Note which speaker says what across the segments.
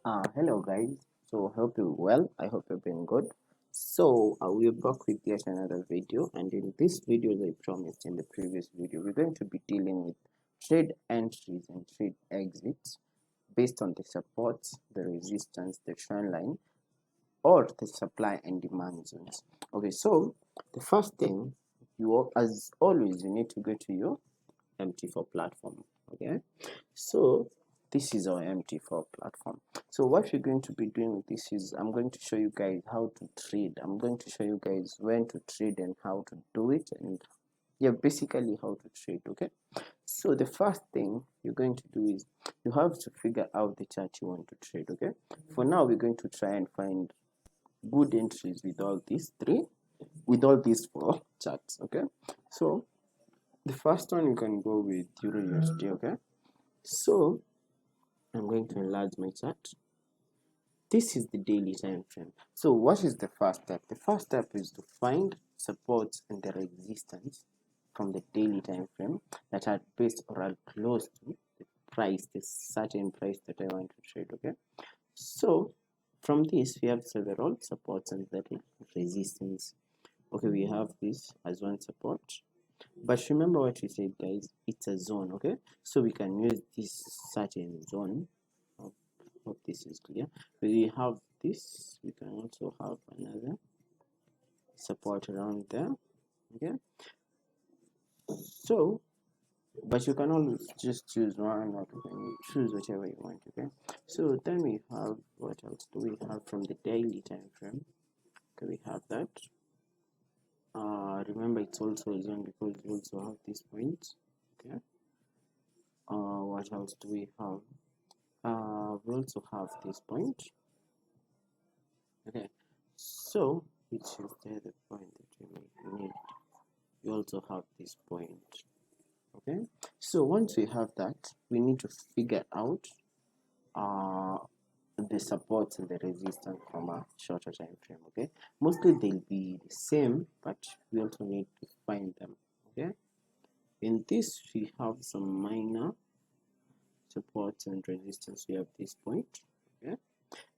Speaker 1: Hello guys. So hope you're well. I hope you've been good. We're back with yet another video, and in this video, as I promised in the previous video, we're going to be dealing with trade entries and trade exits based on the supports, the resistance, the trend line, or the supply and demand zones. Okay, so the first thing as always, you need to go to your MT4 platform. Okay, so this is our MT4 platform. So what we're going to be doing with this is I'm going to show you guys how to trade. I'm going to show you guys when to trade and how to do it, and yeah, basically how to trade. Okay, so the first thing you're going to do is you have to figure out the chart you want to trade. Okay, for now we're going to try and find good entries with all these four charts. Okay, so the first one you can go with Euro USD. Okay, so I'm going to enlarge my chart. This is the daily time frame. So what is the first step? The first step is to find supports and the resistance from the daily time frame that are based or are close to the price, the certain price that I want to trade. Okay, so from this we have several supports and the resistance. Okay, we have this as one support, but remember what we said, guys, it's a zone. Okay, so we can use this certain zone. Hope this is clear. We have this, we can also have another support around there. Okay, so but you can always just choose one, or you can choose whichever you want. Okay, so then we have, what else do we have from the daily time frame? Okay, we have that. Remember, it's also a zone because we also have this point. Okay, what else do we have? We also have this point. Okay, so which is the point that you need. We also have this point. Okay, so once we have that, we need to figure out the supports and the resistance from a shorter time frame. Okay, mostly they'll be the same, but we also need to find them. Okay, in this we have some minor supports and resistance. We have this point. Okay,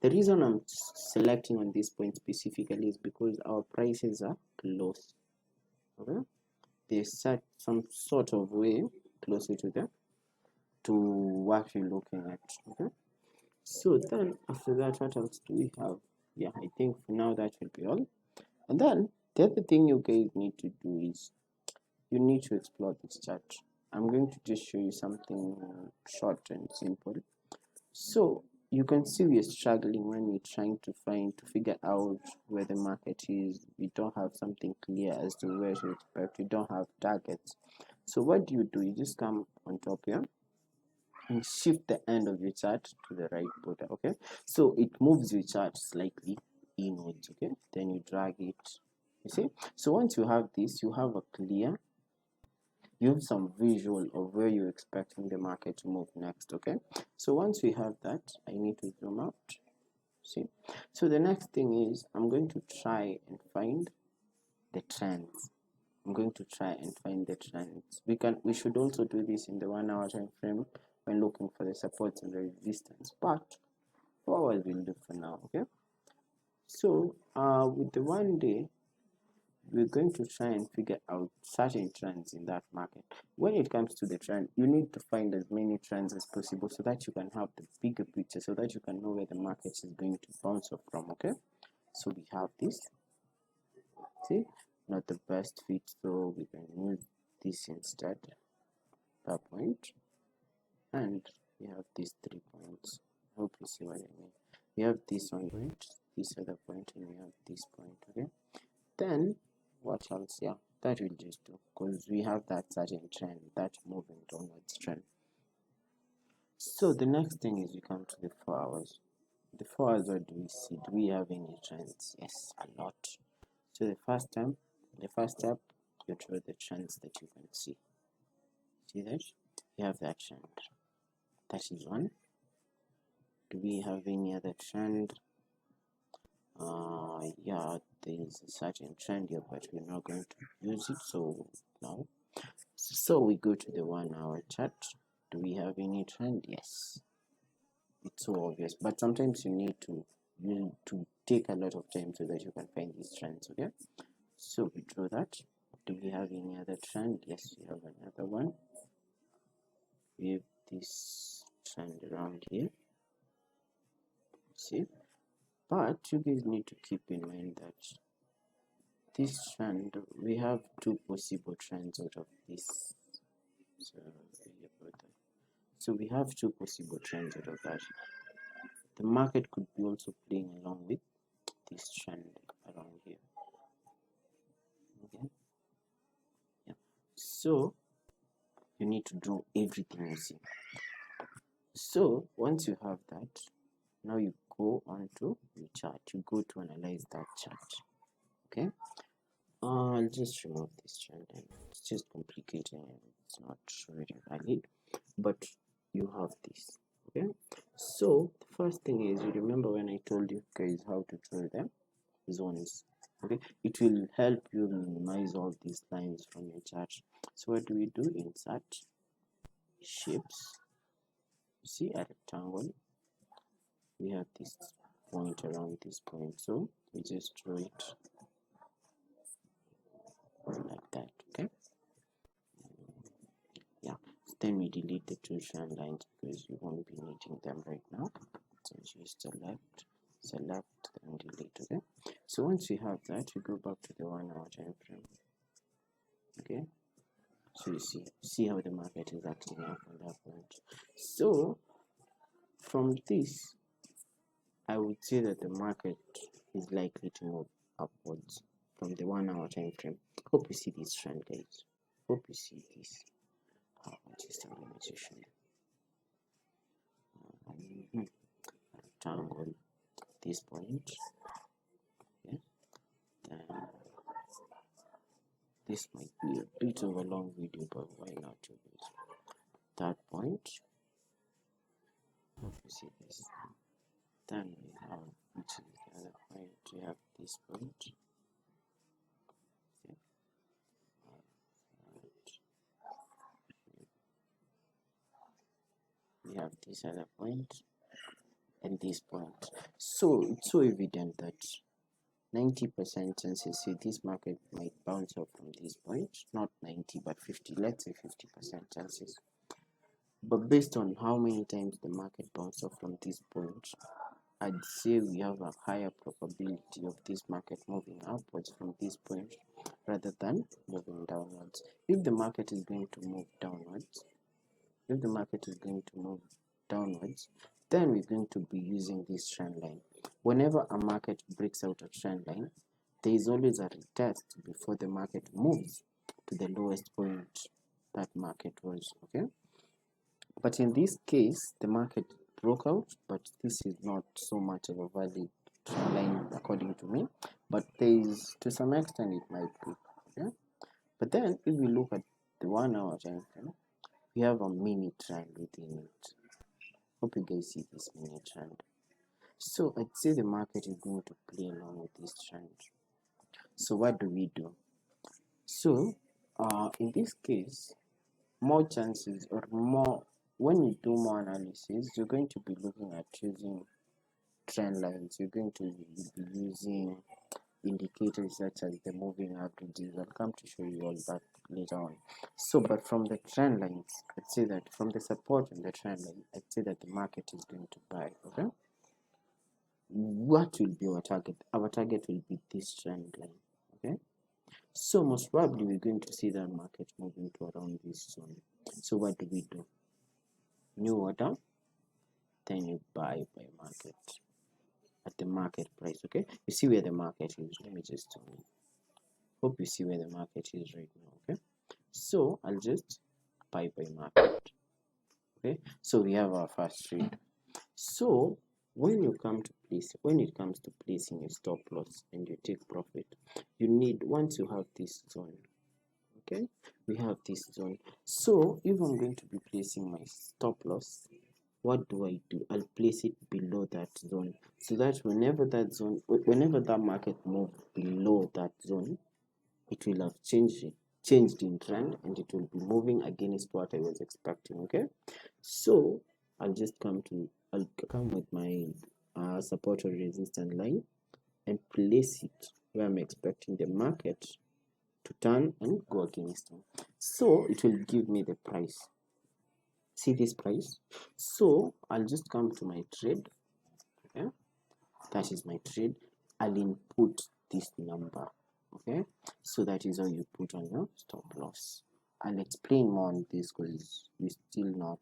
Speaker 1: the reason I'm selecting on this point specifically is because our prices are close. Okay, they set some sort of way closer to them to what you're looking at. Okay, so then after that, what else do we have? Yeah, I think for now that will be all. And then the other thing you guys need to do is you need to explore this chart. I'm going to just show you something short and simple. So you can see we're struggling when we're trying to figure out where the market is. We don't have something clear as to where to expect. We don't have targets. So what do? You just come on top here and shift the end of your chart to the right border. Okay, so it moves your chart slightly inwards. Okay, then you drag it. You see, so once you have this, you have a clear, you have some visual of where you're expecting the market to move next. Okay, so once we have that, I need to zoom out. See, so the next thing is I'm going to try and find the trends. I'm going to try and find the trends. We should also do this in the 1 hour time frame when looking for the supports and the resistance, but 4 hours will do for now. Okay, so with the 1 day, we're going to try and figure out certain trends in that market. When it comes to the trend, you need to find as many trends as possible so that you can have the bigger picture, so that you can know where the market is going to bounce off from. Okay, so we have this. See, not the best fit, so we can use this instead. That point, and we have these 3 points. I hope you see what I mean. We have this one point, this other point, and we have this point. Okay, then what else? Yeah, that will just do, because we have that certain trend, that moving downwards trend. So the next thing is we come to the 4 hours. The 4 hours, what do we see? Do we have any trends? Yes, a lot. So the first step, you draw the trends that you can see. See that? You have that trend. That is one. Do we have any other trend? Yeah, there is a certain trend here, but we're not going to use it, so no. So we go to the 1 hour chart. Do we have any trend? Yes. it's so obvious, but sometimes you need to take a lot of time so that you can find these trends. Okay, so we draw that. Do we have any other trend? Yes, we have another one. We have this trend around here, see, but you guys need to keep in mind that this trend, we have two possible trends out of this. So we have two possible trends out of that. The market could be also playing along with this trend around here. Okay, yeah. So you need to draw everything you see. So once you have that, now you go on to the chart. You go to analyze that chart. Okay, I'll just remove this trend line. It's just complicating and it's not really valid, but you have this. Okay, so the first thing is, you remember when I told you guys how to draw them zones. Okay, it will help you minimize all these lines from your chart. So what do? Insert shapes. You see a rectangle, we have this point around this point, so we just draw it like that. Okay, yeah, then we delete the two trend lines because you won't be needing them right now. So just select and delete. Okay, so once you have that, you go back to the 1 hour time frame. Okay, so you see how the market is acting up on that point. So from this, I would say that the market is likely to move upwards from the 1 hour time frame. Hope you see this trend, guys. Hope you see this. Just let me just show you. Rectangle this point. Okay. Then this might be a bit of a long video, but why not do it? That point. Hope you see this. Then we have, which is the other point, we have this point. Okay. We have this other point and this point. So it's so evident that 90% chances say this market might bounce up from this point, not 90 but 50, let's say 50% chances. But based on how many times the market bounced up from this point, I'd say we have a higher probability of this market moving upwards from this point rather than moving downwards. If the market is going to move downwards, then we're going to be using this trend line. Whenever a market breaks out a trend line, there is always a retest before the market moves to the lowest point that market was. Okay, but in this case, the market broke out, but this is not so much of a valid trend line according to me, but there is, to some extent, it might be. Okay, but then if we look at the 1 hour time frame, we have a mini trend within it. Hope you guys see this mini trend. So I'd say the market is going to play along with this trend. So what do we do? So in this case, more chances or more, when you do more analysis, you're going to be looking at using trend lines. You're going to be using indicators such as the moving averages. I'll come to show you all that later on. So but from the trend lines, I'd say that from the support and the trend line, I'd say that the market is going to buy. Okay, what will be our target? Our target will be this trend line. Okay, so most probably we're going to see that market moving to around this zone. So what do? New order, then you buy by market at the market price. Okay, you see where the market is. Let me just hope you see where the market is right now. Okay, so I'll just buy by market. Okay, so we have our first trade. So when it comes to placing a stop loss and you take profit, you need, once you have this zone, okay, we have this zone. So if I'm going to be placing my stop loss, what do? I'll place it below that zone, so that whenever that market moves below that zone, it will have changed in trend and it will be moving against what I was expecting. Okay, so I'll I'll come with my support or resistance line and place it where I'm expecting the market to turn and go against me. So it will give me the price. See this price? So I'll just come to my trade. Okay, that is my trade. I'll input this number. Okay, so that is how you put on your stop loss. I'll explain more on this because we're still not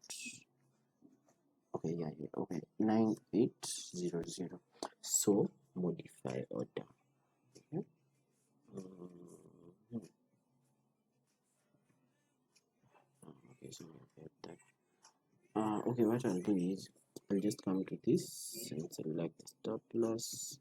Speaker 1: okay. Yeah, okay, 9800. So modify order. Okay. Okay, so that. Okay, what I'll do is I'll just come to this and select the stop loss.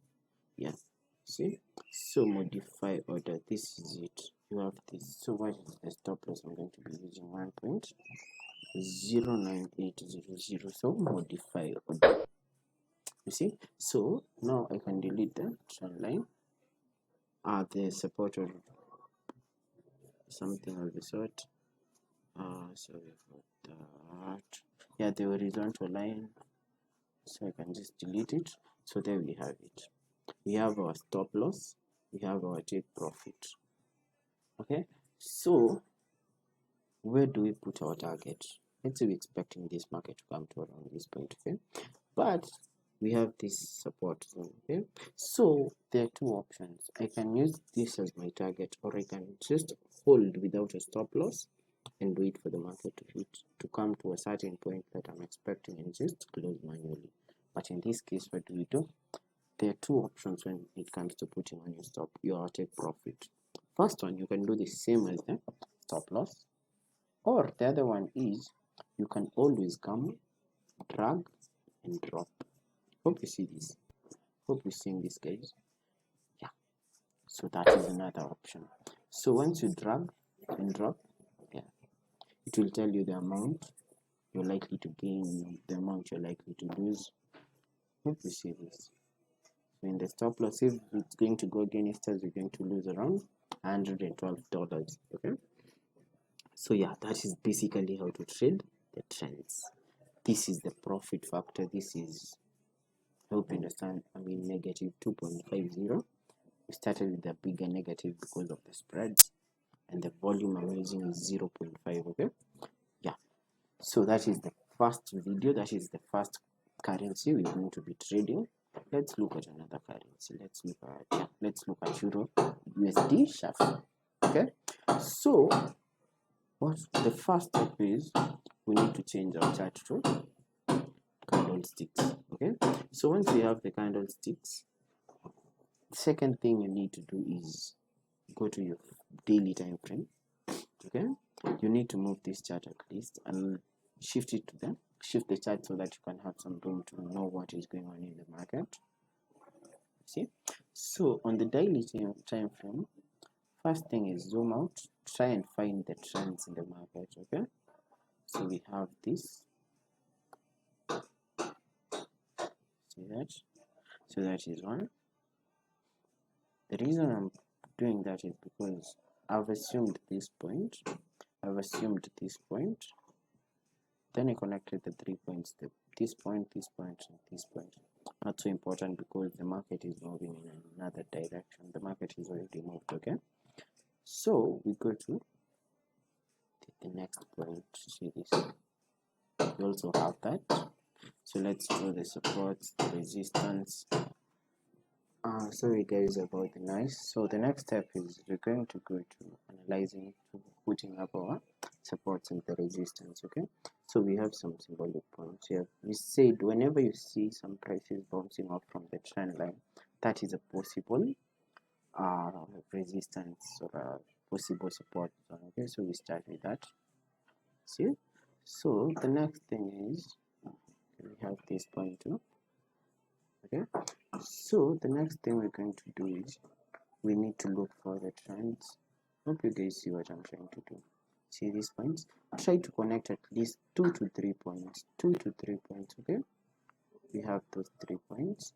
Speaker 1: Yeah, see, so modify order. This is it. You have this. So what is the stop loss? I'm going to be using 1.09800. So modify order. You see, so now I can delete the trend line. The support or something of the sort. Sorry for that. Yeah, the horizontal line. So I can just delete it. So there we have it. We have our stop loss, we have our take profit. Okay, so where do we put our target? Let's say we're expecting this market to come to around this point. Okay, but we have this support zone. Okay, so there are two options. I can use this as my target, or I can just hold without a stop loss and wait for the market to come to a certain point that I'm expecting and just close manually. But in this case, what do we do? There are two options when it comes to putting on your take profit. First one, you can do the same as the stop loss, or the other one is you can always come, drag and drop. Hope you see this. Hope you're seeing this, guys. Yeah, so that is another option. So once you drag and drop, yeah, it will tell you the amount you're likely to gain, the amount you're likely to lose. Hope you see this. In the stop loss, if it's going to go against us, we're going to lose around $112. Okay, so yeah, that is basically how to trade the trends. This is the profit factor. This is, I hope you understand, I mean negative 2.50. We started with a bigger negative because of the spread, and the volume I'm using is 0.5. Okay, yeah, so that is the first video, that is the first currency we're going to be trading. Let's look at another currency. Let's look at Euro USD shuffle. Okay, so what the first step is, we need to change our chart to candlesticks. Okay, so once we have the candlesticks, the second thing you need to do is go to your daily time frame. Okay, you need to move this chart at least and shift the chart so that you can have some room to know what is going on in the market. See, so on the daily time frame, first thing is zoom out, try and find the trends in the market. Okay, so we have this, see that, so that is one. The reason I'm doing that is because I've assumed this point, then I connected the 3 points, this point, and this point. Not so important because the market is moving in another direction. The market is already moved. Okay, so we go to the next point. See this, we also have that. So let's draw the supports, the resistance. Sorry guys about the noise. So the next step is we're going to go to analyzing, to putting up our supports and the resistance. Okay, so we have some symbolic points here. We said whenever you see some prices bouncing up from the trend line, that is a possible resistance or a possible support zone. Okay, so we start with that. See, so the next thing is we have this point too. Okay, so the next thing we're going to do is we need to look for the trends. Hope you guys see what I'm trying to do. See these points, try to connect at least 2 to 3 points. Okay, we have those 3 points.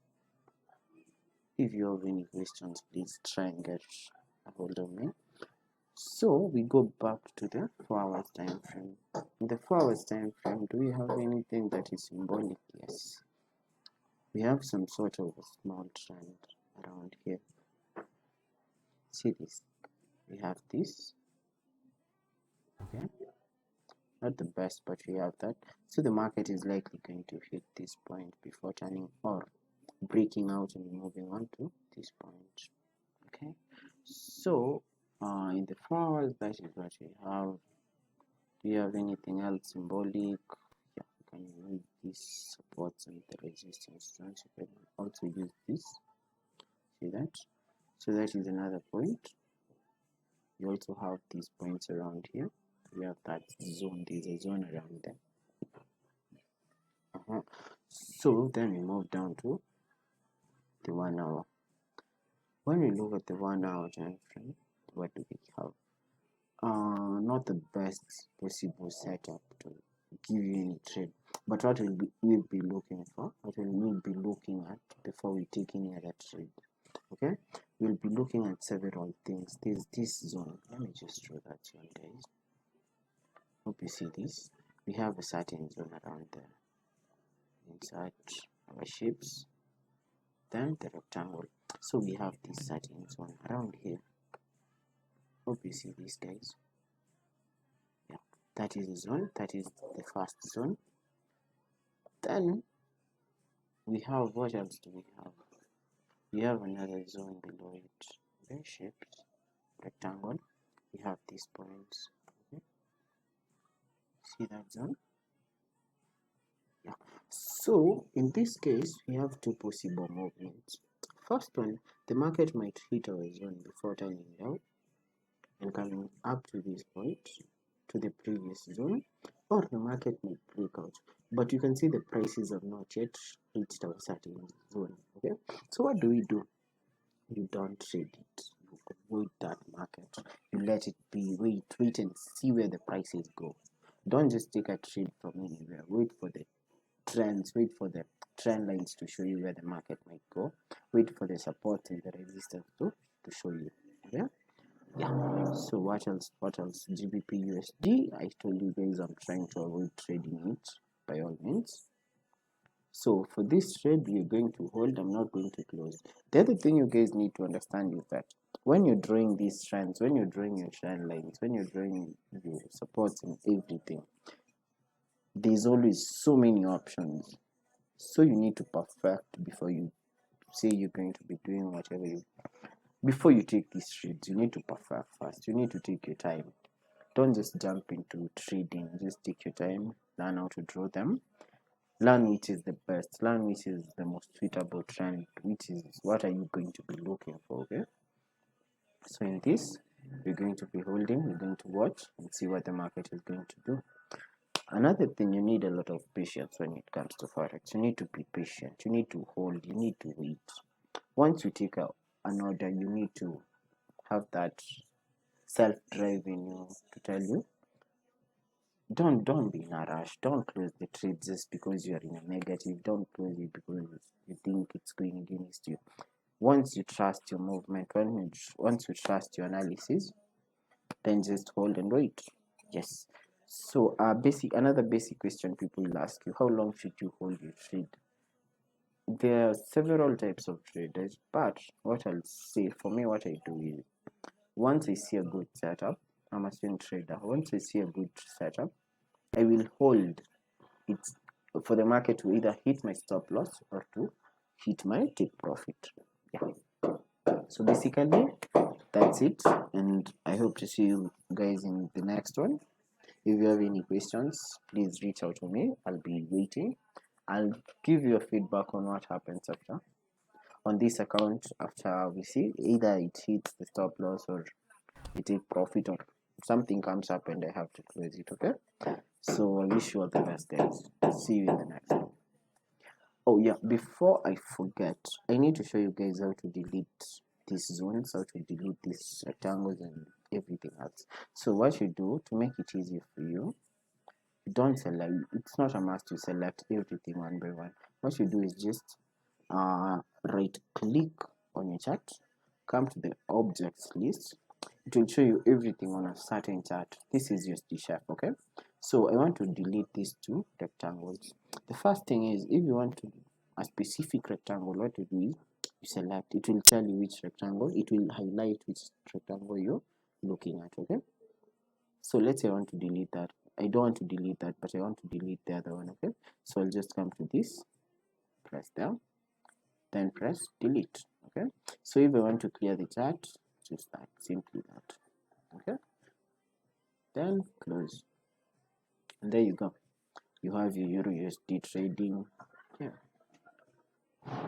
Speaker 1: If you have any questions, please try and get a hold of me. So we go back to the 4 hours time frame. In the 4 hours time frame, do we have anything that is symbolic? Yes, we have some sort of a small trend around here. See this, we have this, okay, not the best, but we have that. So the market is likely going to hit this point before turning or breaking out and moving on to this point. Okay, so in the 4 hours, that is what we have. Do you have anything else symbolic? Yeah, you can use these supports and the resistance. You can also use this. See that? So that is another point. You also have these points around here. We have that zone. There's a zone around there. So then we move down to the 1 hour. When we look at the 1 hour time frame, what do we have? Not the best possible setup to give you any trade, but what we'll be looking for, what we'll be looking at before we take any other trade. Okay, we'll be looking at several things. There's this zone. Let me just draw that one, guys. Hope you see this. We have a certain zone around there inside our shapes, then the rectangle. So we have this certain zone around here. Hope you see this, guys. Yeah, that is the zone. That is the first zone. Then we have, what else do we have? We have another zone below it. Okay, shapes, rectangle. We have these points. Okay. See that zone? Yeah. So in this case, we have two possible movements. First one, the market might hit our zone before turning down and coming up to this point, to the previous zone, or the market might break out. But you can see the prices have not yet reached our certain zone. Okay, so what do? You don't trade it. You avoid that market. You let it be. Wait and see where the prices go. Don't just take a trade from anywhere. Wait for the trends. Wait for the trend lines to show you where the market might go. Wait for the support and the resistance to show you. Yeah. Yeah. So what else? What else? GBP USD. I told you guys I'm trying to avoid trading it by all means. So for this trade, we're going to hold. I'm not going to close. The other thing you guys need to understand is that when you're drawing these trends, when you're drawing your trend lines, when you're drawing your supports and everything, there's always so many options. So you need to perfect before you say you're going to be doing whatever you. Before you take these trades, you need to perfect first. You need to take your time. Don't just jump into trading. Just take your time, learn how to draw them. Learn which is the best, learn which is the most suitable trend, which is what are you going to be looking for. Okay, so in this we're going to be holding, we're going to watch and see what the market is going to do. Another thing, you need a lot of patience when it comes to forex. You need to be patient, you need to hold, you need to wait. Once you take an order, you need to have that self-drive in you to tell you, don't be in a rush. Don't close the trade just because you are in a negative. Don't close it because you think it's going against you. Once you trust your movement, once you trust your analysis, then just hold and wait. Yes. So another basic question people will ask you: how long should you hold your trade? There are several types of traders, but what I'll say, for me, what I do is, once I see a good setup, I'm a swing trader. Once I see a good setup, I will hold it for the market to either hit my stop loss or to hit my take profit. Yeah. So basically, that's it, and I hope to see you guys in the next one. If you have any questions, please reach out to me. I'll be waiting. I'll give you a feedback on what happens after on this account after we see either it hits the stop loss or we take profit or something comes up and I have to close it. Okay, so I wish you all the best, guys. See you in the next one. Oh yeah, before I forget, I need to show you guys how to delete these zones, how to delete these rectangles and everything else. So what you do to make it easier for you, don't select, it's not a must to select everything one by one. What you do is just right click on your chart, come to the objects list. It will show you everything on a certain chart. This is your D sharp. Okay, so I want to delete these two rectangles. The first thing is, if you want to a specific rectangle, what you do is you select, it will tell you which rectangle, it will highlight which rectangle you're looking at. Okay, so let's say I want to delete that. I don't want to delete that, but I want to delete the other one. Okay, so I'll just come to this, press down, then press delete. Okay, so if I want to clear the chart, just that, simply that. Okay, then close, and there you go, you have your Euro USD trading. Yeah,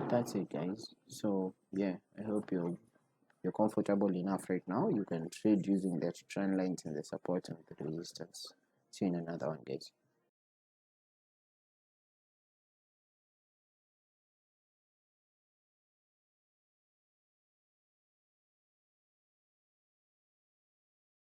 Speaker 1: that's it, guys. So yeah, I hope you're comfortable enough right now. You can trade using the trend lines and the support and the resistance. See you in another one, guys.